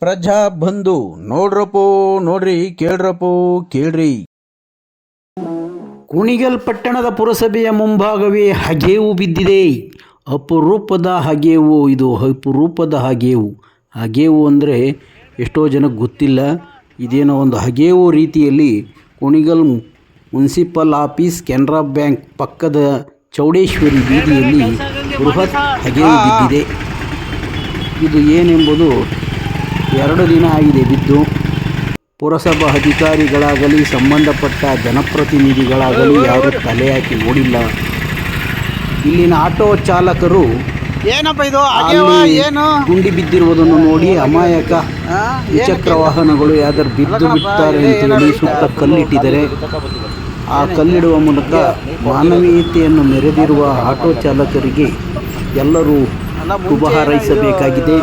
ಪ್ರಜಾ ಬಂಧು ನೋಡ್ರಪ್ಪೋ ನೋಡ್ರಿ ಕೇಳ್ರಪ್ಪೋ ಕೇಳ್ರಿ. ಕುಣಿಗಲ್ ಪಟ್ಟಣದ ಪುರಸಭೆಯ ಮುಂಭಾಗವೇ ಹಗೇವು ಬಿದ್ದಿದೆ. ಅಪರೂಪದ ಹಗೇವು ಇದು, ಅಪರೂಪದ ಹಗೇವು. ಹಗೇವು ಅಂದರೆ ಎಷ್ಟೋ ಜನಕ್ಕೆ ಗೊತ್ತಿಲ್ಲ. ಇದೇನೋ ಒಂದು ಹಗೇವು ರೀತಿಯಲ್ಲಿ Kunigal municipal office, Canara bank ಪಕ್ಕದ ಚೌಡೇಶ್ವರಿ ಬೀದಿಯಲ್ಲಿ ಬೃಹತ್ ಹಗೇವು ಬಿದ್ದಿದೆ. ಇದು ಏನೆಂಬುದು 2 ದಿನ ಆಗಿದೆ ಬಿದ್ದು. ಪುರಸಭಾ ಅಧಿಕಾರಿಗಳಾಗಲಿ ಸಂಬಂಧಪಟ್ಟ ಜನಪ್ರತಿನಿಧಿಗಳಾಗಲಿ ಯಾರೂ ತಲೆ ಹಾಕಿ ನೋಡಿಲ್ಲ. ಇಲ್ಲಿನ ಆಟೋ ಚಾಲಕರು ಗುಂಡಿ ಬಿದ್ದಿರುವುದನ್ನು ನೋಡಿ ಅಮಾಯಕ ದ್ವಿಚಕ್ರ ವಾಹನಗಳು ಯಾವ್ದಾರು ಬಿದ್ದು ಬಿಡ್ತಾರೆ ಅಂತೇಳಿ ಸುತ್ತ ಕಲ್ಲಿಟ್ಟಿದ್ದಾರೆ. ಆ ಕಲ್ಲಿಡುವ ಮೂಲಕ ಮಾನವೀಯತೆಯನ್ನು ಮೆರೆದಿರುವ ಆಟೋ ಚಾಲಕರಿಗೆ ಎಲ್ಲರೂ ಶುಭ ಹಾರೈಸಬೇಕಾಗಿದೆ.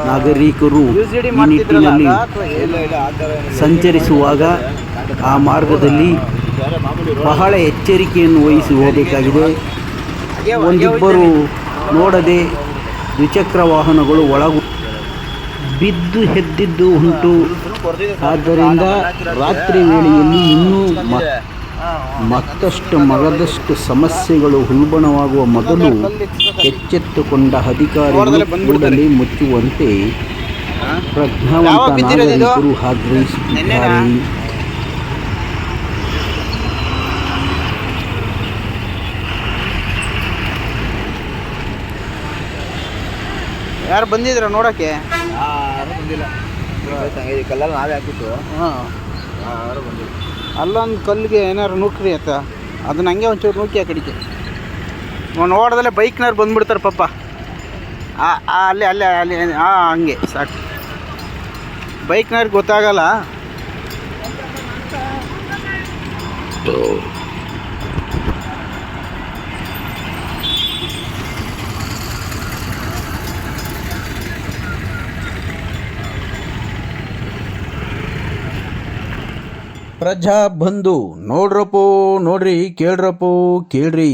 ನಾಗರಿಕರು ಈ ನಿಟ್ಟಿನಲ್ಲಿ ಸಂಚರಿಸುವಾಗ ಆ ಮಾರ್ಗದಲ್ಲಿ ಬಹಳ ಎಚ್ಚರಿಕೆಯನ್ನು ವಹಿಸಿ ಹೋಗಬೇಕಾಗಿದೆ. ಒಂದಿಬ್ಬರು ನೋಡದೆ ದ್ವಿಚಕ್ರ ವಾಹನಗಳು ಒಳಗು ಬಿದ್ದು ಎದ್ದಿದ್ದು ಉಂಟು. ಆದ್ದರಿಂದ ರಾತ್ರಿ ವೇಳೆಯಲ್ಲಿ ಇನ್ನೂ ಮಗದಷ್ಟು ಸಮಸ್ಯೆಗಳು ಉಲ್ಬಣವಾಗುವ ಮೊದಲು ಎಚ್ಚೆತ್ತುಕೊಂಡ ಅಧಿಕಾರಿಗಳು ಕೂಡಲೇ ಮುಚ್ಚುವಂತೆ ಪ್ರಜ್ಞಾವಂತ ನಾಗರಿಕರು ಆಗ್ರಹಿಸುತ್ತಿದ್ದಾರೆ. ಯಾರು ಬಂದಿದ್ರ ನೋಡಕ್ಕೆ? ಕಲ್ಲಲ್ಲಿ ನಾವೇ ಹಾಕಿತ್ತು. ಅಲ್ಲೊಂದು ಕಲ್ಲಿಗೆ ಏನಾರು ನೂಕ್ರಿ ಆಯ್ತ, ಅದನ್ನ ಹಂಗೆ ಒಂಚೂರು ನೂಕಿ ಆ ಕಡೆಗೆ ನೋಡ್ದಲ್ಲೇ ಬೈಕ್ನವ್ರು ಬಂದ್ಬಿಡ್ತಾರೆ ಪಾಪ. ಅಲ್ಲಿ ಅಲ್ಲೇ ಅಲ್ಲಿ ಹಂಗೆ ಸಾಕು, ಬೈಕ್ನವ್ರಿಗೆ ಗೊತ್ತಾಗಲ್ಲ. ಪ್ರಜಾ ಬಂಧು ನೋಡ್ರಪ್ಪೋ ನೋಡ್ರಿ ಕೇಳ್ರಪ್ಪೋ ಕೇಳ್ರಿ.